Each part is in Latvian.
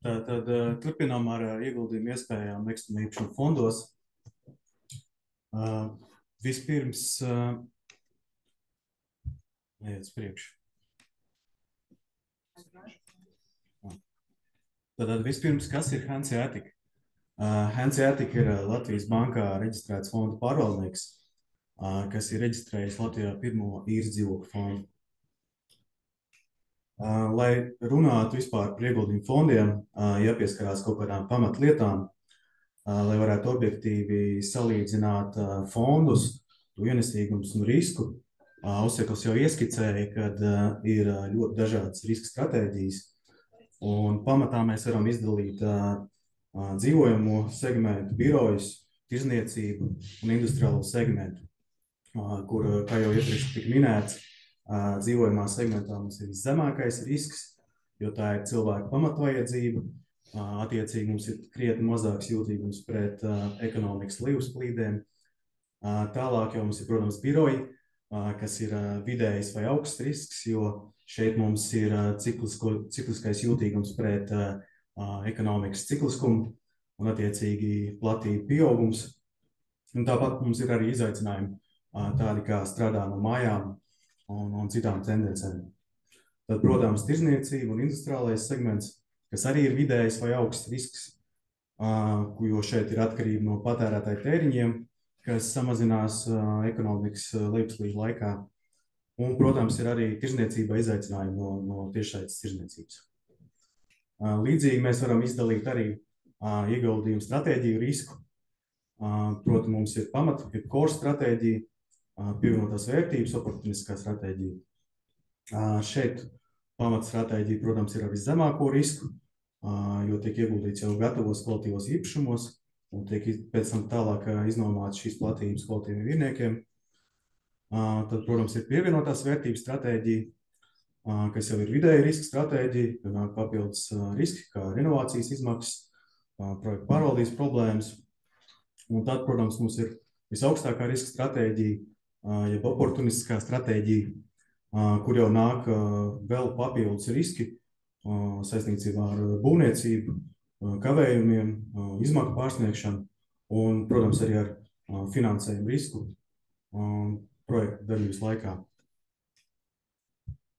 Tātad turpinām ar ieguldījumu iespējām nekustamā īpašuma fondos. Vispirms, neiet uz priekšu. Tātad vispirms, kas ir Hanseatic? Hanseatic ir Latvijas bankā reģistrēts fondu pārvaldnieks, kas ir reģistrējis Latvijā pirmo īres dzīvokļu fondu. Lai runātu vispār par ieguldījumu fondiem, jāpieskarās kaut kādām pamatlietām, lai varētu objektīvi salīdzināt fondus, to ienesīgumus un risku. Uzsekls jau ieskicēja, ka ir ļoti dažādas riska stratēģijas, un pamatā mēs varam izdalīt dzīvojamo segmentu, birojus, tirzniecību un industriālo segmentu, kur, kā jau iepriekš tika minēts, dzīvojamā segmentā mums ir viszemākais risks, jo tā ir cilvēka pamatvajadzība. Attiecīgi mums ir krietni mazāks jūtīgums pret ekonomikas lejupslīdēm. Tālāk jau mums ir, protams, biroji, kas ir vidējs vai augsts risks, jo šeit mums ir cikliskais jūtīgums pret ekonomikas cikliskumu un attiecīgi platību pieaugums. Un tāpat mums ir arī izaicinājumi, tādi kā strādā no mājām un citām tendencēm. Tad, protams, tirzniecība un industriālais segments, kas arī ir vidējs vai augsts risks, jo šeit ir atkarība no patērētāju tēriņiem, kas samazinās ekonomikas lejupslīdes laikā. Un, protams, ir arī tirzniecība izaicinājumi no tiešsaites tirzniecības. Līdzīgi mēs varam izdalīt arī ieguldījumu stratēģiju risku. Proti, mums ir pamata, ir core stratēģija, pievienotās vērtības, oportunistiskā stratēģija. Šeit pamata stratēģija, protams, ir ar viszemāko risku, jo tiek ieguldīts jau gatavos kvalitīvos īpašumos un tiek pēc tam tālāk iznomāts šīs platības kvalitīviem virniekiem. Tad, protams, ir pievienotās vērtības stratēģija, kas jau ir vidēja riska stratēģija, jo nāk papildus riski, kā renovācijas izmaksas, projektu pārvaldības problēmas. Un tad, protams, mums ir visaugstākā riska stratēģija, jeb oportunistiskā stratēģija, kur jau nāk vēl papildus riski saistībā ar būvniecību, kavējumiem, izmaksu pārsniegšanu un, protams, arī ar finansējumu risku projektu darbības laikā.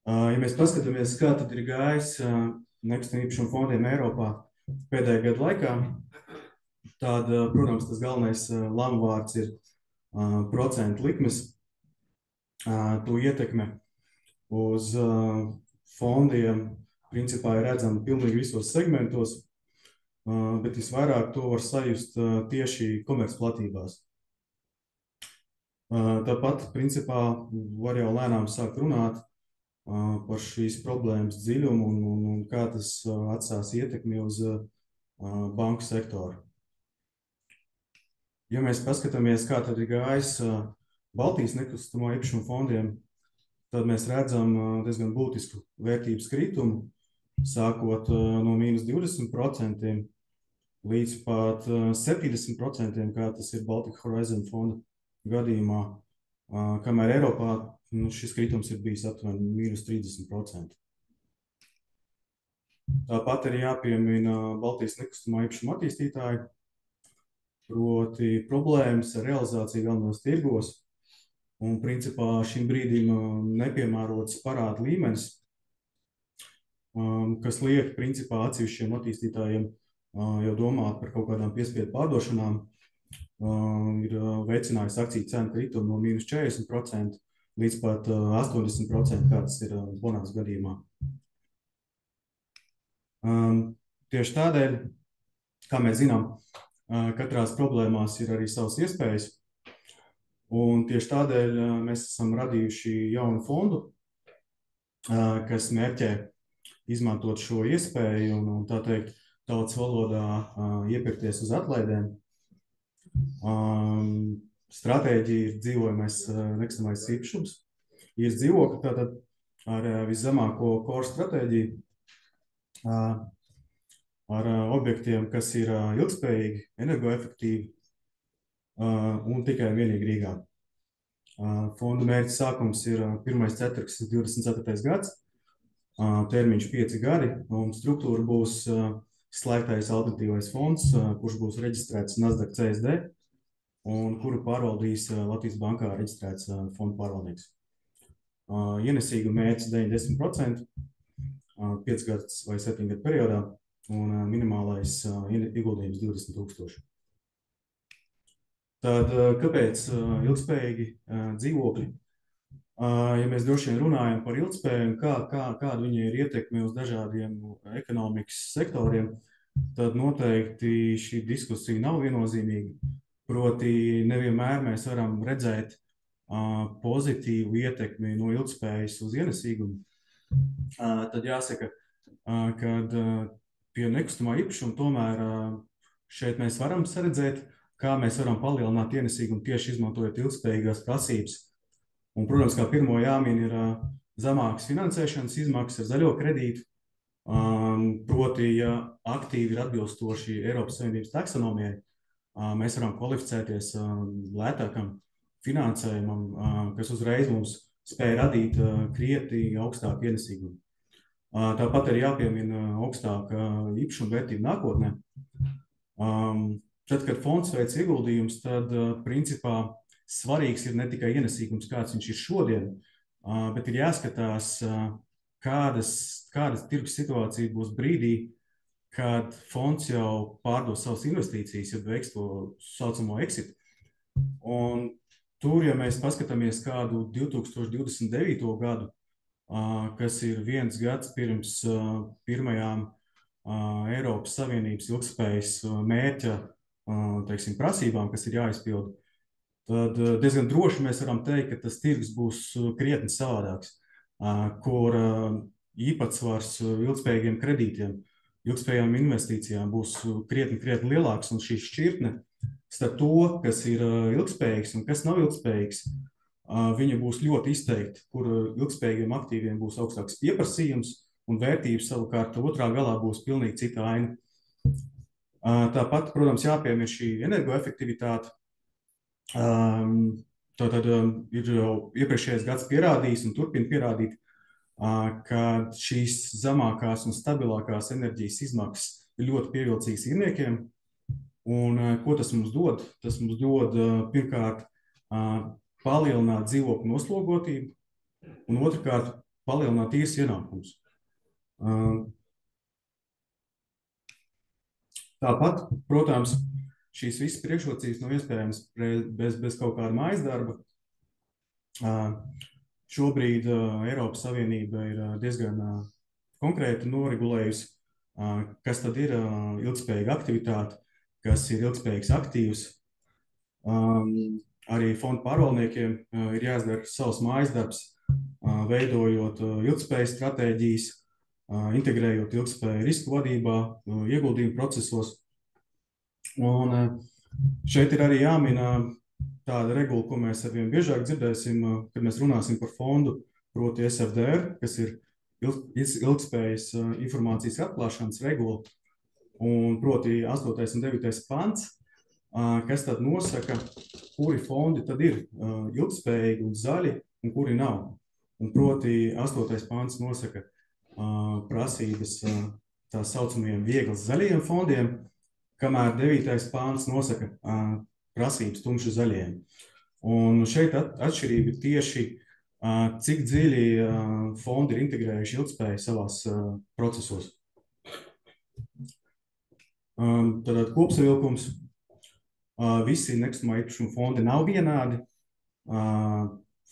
Ja mēs paskatāmies, kā tad ir gājis nekustamā īpašuma fondiem Eiropā pēdējā gada laikā, tad, protams, tas galvenais lamuvārds ir procentu likmes. To ietekme uz fondiem principā ir redzama pilnīgi visos segmentos, bet visvairāk to var sajust tieši komercplatībās. Tāpat, principā, var jau lēnām sākt runāt par šīs problēmas dziļumu un kā tas atstās ietekmi uz banku sektoru. Ja mēs paskatāmies, kā tad ir gājis Baltijas nekustamo īpašumu fondiem, tad mēs redzam diezgan būtisku vērtības kritumu, sākot no -20% līdz pat 70%, kā tas ir Baltic Horizon fonda gadījumā, kamēr Eiropā šis kritums ir bijis aptuveni -30%. Tāpat arī jāpiemina Baltijas nekustamā īpašuma attīstītāji, proti problēmas ar realizāciju galvenos tirgos, un principā šim brīdim nepiemērots parāda līmenis, kas liek principā atsevišķiem attīstītājiem jau domāt par kaut kādām piespiedu pārdošanām, ir veicinājis akciju cenu kritumu no -40% līdz pat 80%, kā tas ir Bonavas gadījumā. Tieši tādēļ, kā mēs zinām, katrās problēmās ir arī savas iespējas, un tieši tādēļ mēs esam radījuši jaunu fondu, kas mērķē izmantot šo iespēju un tā teikt, tautas valodā iepirkties uz atlaidēm. Stratēģija ir dzīvojamais nekustamais īpašums. Ir dzīvokļi tātad ar viszemāko core stratēģiju, ar objektiem, kas ir ilgspējīgi, energoefektīvi un tikai vienīgi Rīgā. Fonda mērķis sākums ir 1.4.24. gads, termiņš 5 gadi, un struktūra būs slēgtais alternatīvais fonds, kurš būs reģistrēts Nasdaq CSD un kuru pārvaldīs Latvijas bankā reģistrēts fondu pārvaldnieks. Ienesīguma mērķis 90%, 5 gadus vai 7 gadu periodā, un minimālais ieguldījums 20 000. Tad kāpēc ilgspējīgi dzīvokļi? Ja mēs droši vien runājam par ilgspēju, kāda viņa ir ietekme uz dažādiem ekonomikas sektoriem, tad noteikti šī diskusija nav viennozīmīga. Proti, nevienmēr mēs varam redzēt pozitīvu ietekmi no ilgspējas uz ienesīgumu. Tad jāsaka, ka pie nekustamā īpašuma tomēr šeit mēs varam saredzēt, kā mēs varam palielināt ienesīgumu tieši izmantojot ilgspējīgās prasības. Un, protams, kā pirmo jāmin ir zemākas finansēšanas izmaksas ar zaļo kredītu. Proti, ja aktīvi ir atbilstoši Eiropas Savienības taksonomijai, mēs varam kvalificēties lētākam finansējumam, kas uzreiz mums spēj radīt krietni augstāku ienesīgumu. Tāpat arī jāpiemina augstāka īpašuma vērtība nākotnē. Tad, kad fonds veic ieguldījums, tad principā svarīgs ir ne tikai ienesīgums, kāds viņš ir šodien, bet ir jāskatās, kādas tirgus situācija būs brīdī, kad fonds jau pārdos savas investīcijas, ja veiks to saucamo exit. Un tur, ja mēs paskatāmies kādu 2029. gadu, kas ir 1 gads pirms pirmajām Eiropas Savienības ilgspējas mērķa prasībām, kas ir jāizpild, tad diezgan droši mēs varam teikt, ka tas tirgus būs krietni savādāks, kur īpatsvars ilgspējīgiem kredītiem, ilgspējīgām investīcijām būs krietni lielāks, un šī šķirtne starp to, kas ir ilgspējīgs un kas nav ilgspējīgs, viņa būs ļoti izteikta, kur ilgspējīgiem aktīviem būs augstāks pieprasījums un vērtības savukārt otrā galā būs pilnīgi cita aina. Tāpat, protams, jāpiemina šī energoefektivitāte. Tātad ir jau iepriekšējais gads pierādījis un turpina pierādīt, ka šīs zemākās un stabilākās enerģijas izmaksas ir ļoti pievilcīgas īrniekiem. Un ko tas mums dod? Tas mums dod pirmkārt palielināt dzīvokļu noslogotību un otrkārt palielināt īres ienākumus. Tāpat, protams, šīs visas priekšrocības nav iespējams bez kaut kāda mājas darba. Šobrīd Eiropas Savienība ir diezgan konkrēti noregulējusi, kas tad ir ilgspējīga aktivitāte, kas ir ilgspējīgs aktīvs. Arī fondu pārvaldniekiem ir jāizdara savs mājas darbs, veidojot ilgspējas stratēģijas, integrējot ilgspēju risku vadībā, ieguldījumu procesos. Un šeit ir arī jāmina tāda regula, ko mēs arvien biežāk dzirdēsim, kad mēs runāsim par fondu, proti SFDR, kas ir ilgspējas informācijas atklāšanas regula, un proti 8. un 9. pants, kas tad nosaka, kuri fondi tad ir ilgspējīgi un zaļi, un kuri nav. Un proti 8. pants nosaka prasības tā saucamajiem viegli zaļajiem fondiem, kamēr 9. pāns nosaka prasības tumši zaļiem. Un šeit atšķirība ir tieši, cik dziļi fondi ir integrējuši ilgspēju savās procesos. Tātad kopsavilkums. Visi nekustamā īpašuma fondi nav vienādi.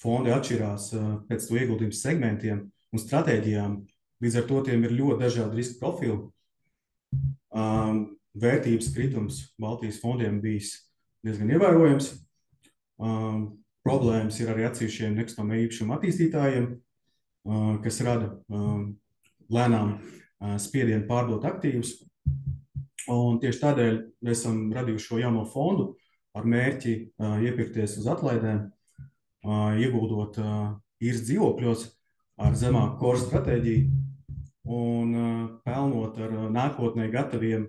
Fondi atšķirās pēc to ieguldījumu segmentiem un stratēģijām. Līdz ar to tiem ir ļoti dažādi riska profili. Vērtības kritums Baltijas fondiem bijis diezgan ievērojams. Problēmas ir arī atsevišķiem nekustamā īpašuma attīstītājiem, kas rada lēnām spiedienu pārdot aktīvus. Un tieši tādēļ mēs esam radījuši šo jauno fondu ar mērķi iepirkties uz atlaidēm, ieguldot īres dzīvokļos ar zemāku core stratēģiju un pelnot ar nākotnē gataviem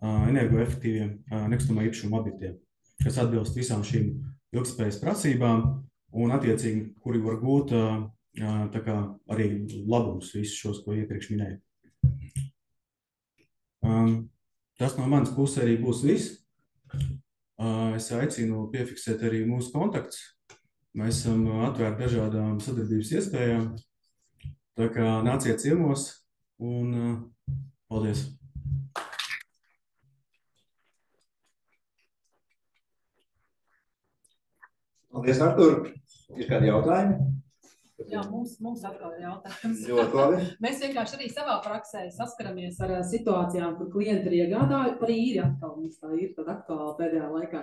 energoefektīviem nekustamā īpašuma objektiem, kas atbilst visām šīm ilgspējas prasībām un attiecīgi, kuri var gūt tā kā arī labumus visus šos, ko iepriekš minēju. Tas no manas puses arī būs viss. Es aicinu piefiksēt arī mūsu kontaktus. Mēs esam atvērti dažādām sadarbības iespējām. Tā kā nāciet ciemos un paldies! Paldies, Artur! Ir kādi jautājumi? Jā, mums atkal ir jautājums. Ļoti labi. Mēs vienkārši arī savā praksē saskaramies ar situācijām, kur klienti ir iegādājuši, par īri atkal, mums tā ir tad aktuāla pēdējā laikā,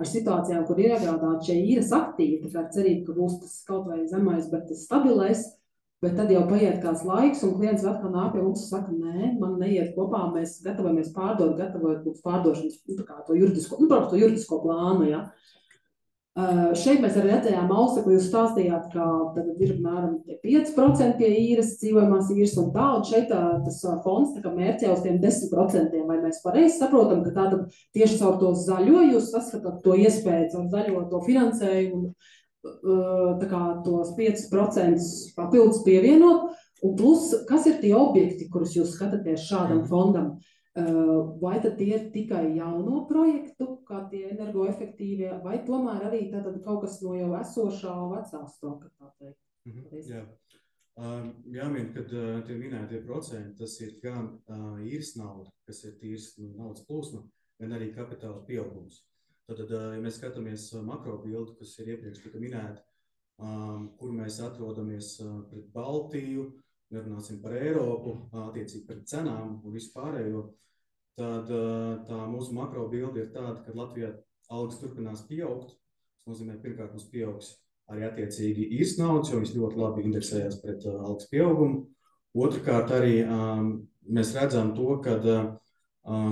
ar situācijām, kur ir iegādāti šie īres aktīvi, tā kā cerība, ka būs tas kaut vai zemais, bet tas stabilēs, bet tad jau paiet kāds laiks, un klients atkal nāk pie mums un saka, nē, man neiet kopā, mēs gatavojamies pārdot, gatavojot mūsu pārdošanas, tā kā to juridisko plānu, ja. Šeit mēs arī redzējām, Ausekli, jūs stāstījāt, ka tad ir apmēram 5% pie īres, dzīvojamās īres un tā, un šeit tas fonds tā kā mērķē uz tiem 10%, vai mēs pareizi saprotam, ka tā tad tieši caur to zaļo jūs saskatāt to iespēju, caur zaļo to finansējumu, tā kā tos 5% papildus pievienot, un plus, kas ir tie objekti, kurus jūs skatāties šādam fondam? Vai tad tie ir tikai jauno projektu, kā tie energoefektīvie, vai tomēr arī tātad kaut kas no jau esošā vecā stoka, tā teikt? Jā. Jāmin, kad tie minētie procenti, tas ir gan īres nauda, kas ir tīrs naudas plūsma, gan arī kapitāla pieaugums. Tātad, ja mēs skatāmies makrobildu, kas ir iepriekš tika minēta, kur mēs atrodamies pret Baltiju, nerunāsim par Eiropu, attiecīgi par cenām un vispārējo, tad tā mūsu makrobilde ir tāda, ka Latvijā algas turpinās pieaugt. Tas nozīmē, pirmkārt, mums pieaugs arī attiecīgi īres naudas, jo viņš ļoti labi indeksējās pret algas pieaugumu. Otrkārt, arī mēs redzam to, ka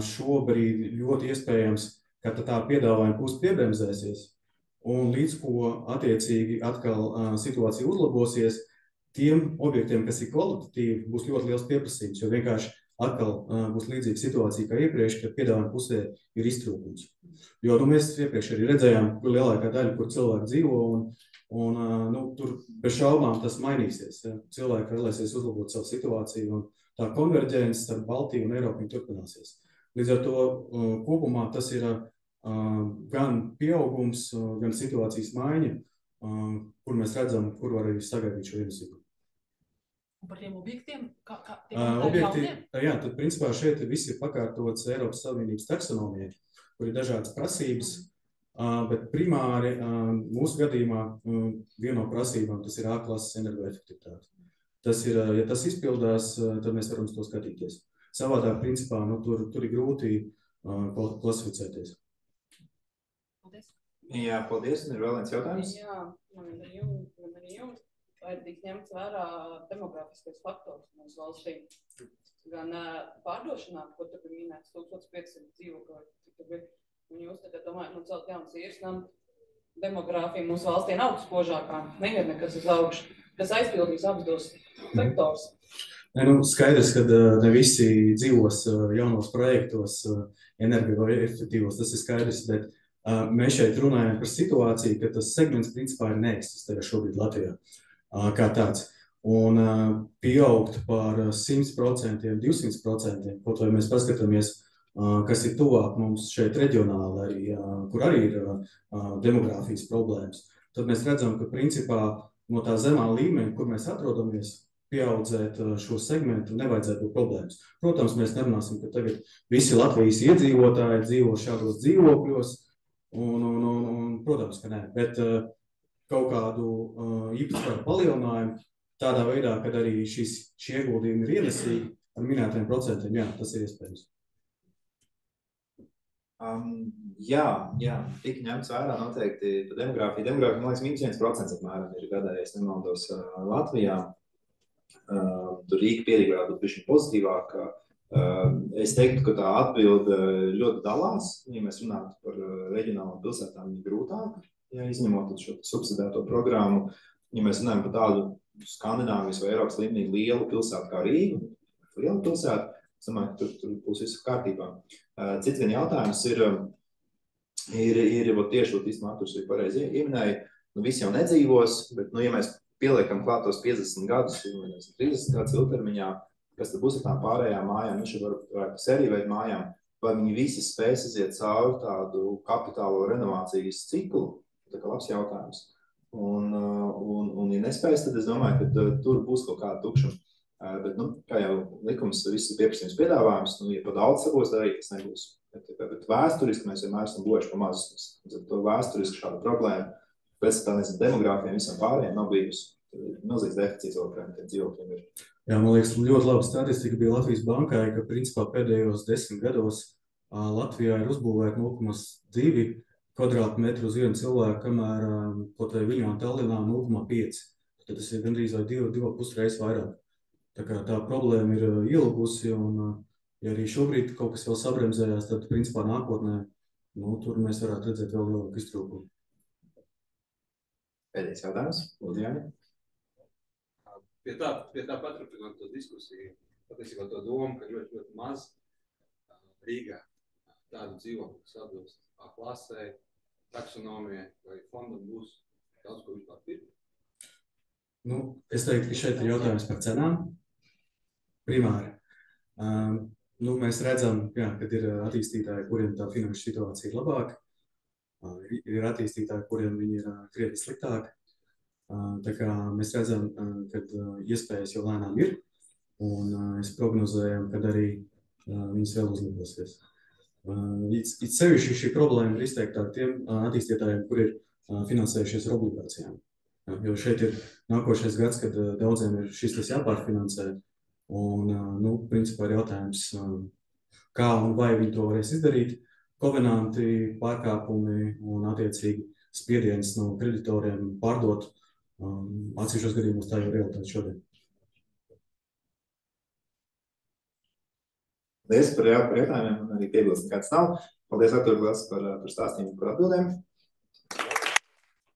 šobrīd ļoti iespējams, ka tā piedāvājuma puse piebremzēsies, un līdz ko attiecīgi atkal situācija uzlabosies, tiem objektiem, kas ir kvalitatīvi, būs ļoti liels pieprasījums, jo vienkārši atkal būs līdzīga situācija kā iepriekš, kad piedāvājuma pusē ir iztrūkums. Jo mēs iepriekš arī redzējām, kur lielākā daļa, kur cilvēki dzīvo, un tur bez šaubām tas mainīsies. Ja? Cilvēki vēlēsies uzlabot savu situāciju, un tā konverģence starp Baltiju un Eiropu turpināsies. Līdz ar to kopumā tas ir gan pieaugums, gan situācijas maiņa, kur mēs redzam, kur var arī sagaidīt šo ienesību. Un par tiem objektiem? Objekti, jā, tad principā šeit viss ir pakārtots Eiropas Savienības taksonomijai, kur ir dažādas prasības, bet primāri mūsu gadījumā viena no prasībām tas ir A klases energoefektivitāte. Tas ir, ja tas izpildās, tad mēs varam to skatīties. Savādāk, principā, tur ir grūti klasificēties. Paldies. Jā, paldies. Ir vēl viens jautājums? Jā, man arī jums. Vai ir tik ņemts vērā demografiskais faktors mūsu valstī? Gan pārdošanā, ko tur bija minēts, 1500 dzīvokļi, un jūs tagad domājat, celt jaunas īres namu, demogrāfija mūsu valstī nav spožākā, neiet nekas uz augšu, kas aizpildīs abus tos sektors. Skaidrs, ka ne visi dzīvos jaunos projektos, energoefektīvos, tas ir skaidrs, bet mēs šeit runājam par situāciju, ka tas segments principā ir neeksistē šobrīd Latvijā. Kā tāds. Un pieaugt par 100%, 200%, kaut vai mēs paskatāmies, kas ir tuvāk mums šeit reģionāli, arī, kur arī ir demogrāfijas problēmas, tad mēs redzam, ka principā no tā zemā līmeņa, kur mēs atrodamies, pieaudzēt šo segmentu nevajadzētu būt problēmas. Protams, mēs nerunāsim, ka tagad visi Latvijas iedzīvotāji dzīvo šādos dzīvokļos, un protams, ka nē, bet kaut kādu īpatsvaru palielinājumu tādā veidā, kad arī šie ieguldījumi ir ienesīgi ar minētajiem procentiem, jā, tas ir iespējams. Jā, tika ņemts vērā noteikti demogrāfija. Demogrāfija, man liekas, minus 1% apmēram ir gadējies nemaldos Latvijā. Tur Rīga pierīga varētu būt bišķi pozitīvāk. Es teiktu, ka tā atbilde ļoti dalās. Ja mēs runātu par reģionālām pilsētām, viņa grūtāk. Ja izņemot šo subsidēto programmu, ja mēs runājam par tādu Skandināvijas vai Eiropas līmenī lielu pilsētu kā Rīga, lielu pilsētu, es domāju, ka tur būs visu kārtībā. Cits vien jautājums ir tieši īstenībā Arturs arī pareizi ieminēja, visi jau nedzīvos, bet, ja mēs pieliekam klāt tos 50 gadus, 30 gadus ilgtermiņā, kas tad būs ar tām pārējām mājām, varētu seriju veidu mājām, vai viņi visi spēs iziet cauri tādu kapitālo renovācijas ciklu, tā kā labs jautājums. Un ja nespējas, tad es domāju, ka tur būs kaut kāda tukšuma. Bet, kā jau likums, viss ir pieprasījums piedāvājums, ja pa daudz sakos darīt, tas nebūs. Bet vēsturiski mēs vienmēr esam bojuši pa mazus. To vēsturiski šāda problēma, pēc tā demogrāfiem visam pārējiem nav bijusi. Milzīgs deficīts vēl tiem dzīvokļiem ir. Jā, man liekas, ļoti laba statistika bija Latvijas bankai, ka principā pēdējos 10 gados Latvijā ir uzbūvēta 0,2 kvadrātmetru uz vienu cilvēku, kamēr kaut vai Viļņā un Tallinā 0,5. Tad tas ir gandrīz vai 2,5 reizes vairāk. Tā kā tā problēma ir ielgusi, un ja arī šobrīd kaut kas vēl sabremzējās, tad principā nākotnē, tur mēs varētu redzēt vēl lielāku iztrūkumu. Pēdējais jautājums, lūdzu, Jāni. Pie tā paturpinot to diskusiju, patiesībā to domu, ka ļoti maz Rīgā tādu dzīvokļu, kas atbilst A klasē, taksonomijai vai fondam būs daudz ko vispār pirkt. Es teiktu, ka šeit ir jautājums par cenām. Primāri. Mēs redzam, kad ir attīstītāji, kuriem tā finanšu situācija ir labāka. Ir attīstītāji, kuriem viņi ir krietni sliktāki. Tā kā mēs redzam, ka iespējas jau lēnām ir, un es prognozējam, kad arī viņas vēl uzlabosies. It sevišķi šī problēma ir izteiktāk tiem attīstītājiem, kur ir finansējušies ar obligācijām. Jo šeit ir nākošais gads, kad daudziem ir šis tas jāpārfinansē, un, principā ir jautājums, kā un vai viņi to varēs izdarīt. Kovenanti, pārkāpumi un attiecīgi spiediens no kreditoriem pārdot, atsevišķos gadījumos tā jau ir realitāte šodien. Paldies par jautājumiem, un arī piebilst nekāds nav. Paldies, Artur, par stāstījumu, par atbildēm.